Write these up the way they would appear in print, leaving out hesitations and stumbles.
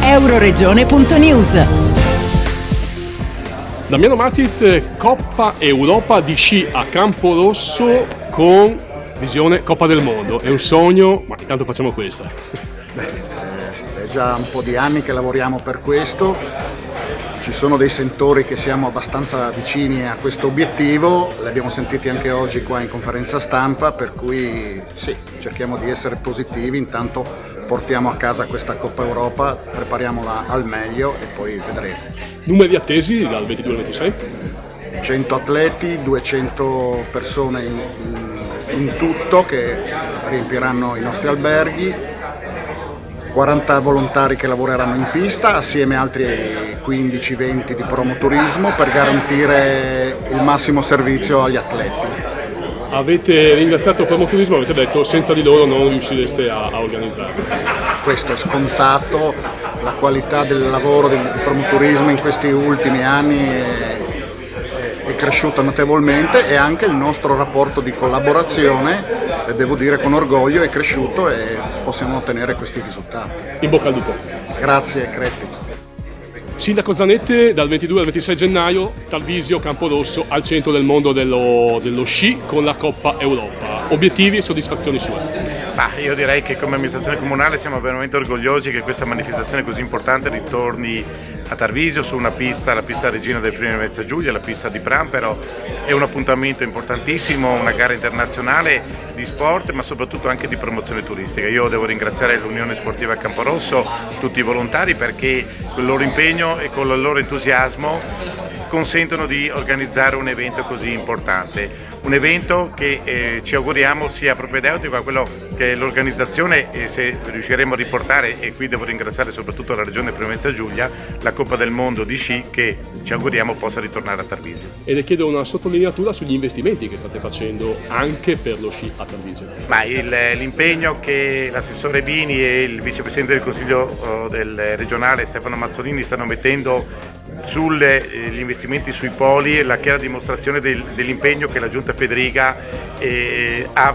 Euroregione.news. Damiano Matic, Coppa Europa di sci a Camporosso con visione Coppa del Mondo. È un sogno, ma intanto facciamo questa. È già un po' di anni che lavoriamo per questo, ci sono dei settori che siamo abbastanza vicini a questo obiettivo, li abbiamo sentiti anche oggi qua in conferenza stampa, per cui sì, cerchiamo di essere positivi, intanto portiamo a casa questa Coppa Europa, prepariamola al meglio e poi vedremo. Numeri attesi dal 22 al 26? 100 atleti, 200 persone in tutto che riempiranno i nostri alberghi, 40 volontari che lavoreranno in pista assieme a altri 15-20 di promoturismo per garantire il massimo servizio agli atleti. Avete ringraziato il promoturismo, avete detto senza di loro non riuscireste a organizzare. Questo è scontato, la qualità del lavoro del promoturismo in questi ultimi anni è cresciuta notevolmente e anche il nostro rapporto di collaborazione, devo dire con orgoglio, è cresciuto e possiamo ottenere questi risultati. In bocca al lupo. Grazie Creppi. Sindaco Zanette, dal 22 al 26 gennaio, Tarvisio, Camporosso, al centro del mondo dello sci con la Coppa Europa. Obiettivi e soddisfazioni sue? Io direi che come amministrazione comunale siamo veramente orgogliosi che questa manifestazione così importante ritorni a Tarvisio su una pista, la pista regina del Friuli Venezia Giulia, la pista di Prampero. È un appuntamento importantissimo, una gara internazionale di sport ma soprattutto anche di promozione turistica. Io devo ringraziare l'Unione Sportiva Camporosso, tutti i volontari, perché con il loro impegno e con il loro entusiasmo consentono di organizzare un evento così importante. Un evento che ci auguriamo sia propedeutico a quello che è l'organizzazione e se riusciremo a riportare, e qui devo ringraziare soprattutto la Regione Friuli Venezia Giulia, la Coppa del Mondo di sci che ci auguriamo possa ritornare a Tarvisio. E le chiedo una sottolineatura sugli investimenti che state facendo anche per lo sci a Tarvisio. L'impegno che l'assessore Bini e il vicepresidente del Consiglio del regionale Stefano Mazzolini stanno mettendo sugli investimenti sui poli è la chiara dimostrazione dell'impegno che la Giunta Federica ha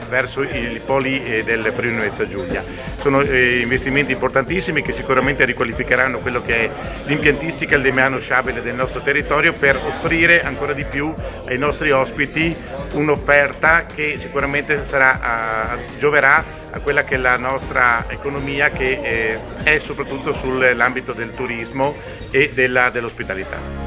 verso i poli del Friuli Venezia Giulia. Sono investimenti importantissimi che sicuramente riqualificheranno quello che è l'impiantistica e il demaniale sciabile del nostro territorio per offrire ancora di più ai nostri ospiti un'offerta che sicuramente gioverà a quella che è la nostra economia, che è soprattutto sull'ambito del turismo e dell'ospitalità.